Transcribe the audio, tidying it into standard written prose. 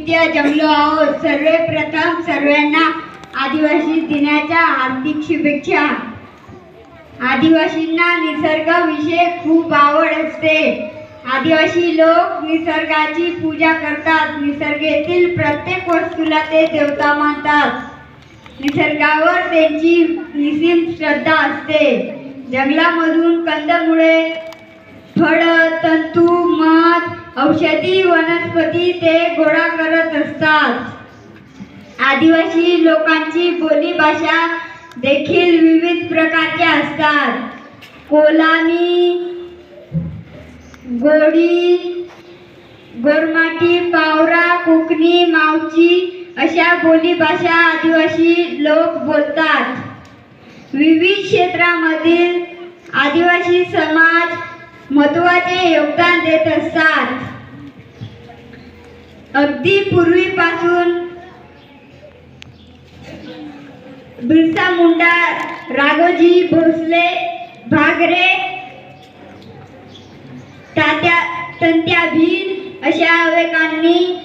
निमित्त जमलो आहोत. सर्वप्रथम सर्वांना आदिवासी दिनाच्या हार्दिक शुभेच्छा. आदिवासींना निसर्गाविषयी खूप आवड असते. आदिवासी लोक निसर्गाची पूजा करतात. निसर्गातील प्रत्येक वस्तूला ते देवता मानतात. निसर्गावर त्यांची निसीम श्रद्धा असते. जंगलामधून कंदमुळे, फळ, तंतू, मध, औषधी वनस्पती ते गोळा करत असतात. आदिवासी लोकांची बोलीभाषा देखील विविध प्रकारच्या असतात. कोलामी, गोडी, गोरमाटी, पावरा, कोकणी, मावची अशा बोलीभाषा आदिवासी लोक बोलतात. विविध क्षेत्रामधील आदिवासी समाज महत्त्वाचे योगदान देत असतात. अगदी पूर्वीपासून बिरसा मुंडा, राघोजी भोसले, भागरे, तात्या भील अशा अनेकांनी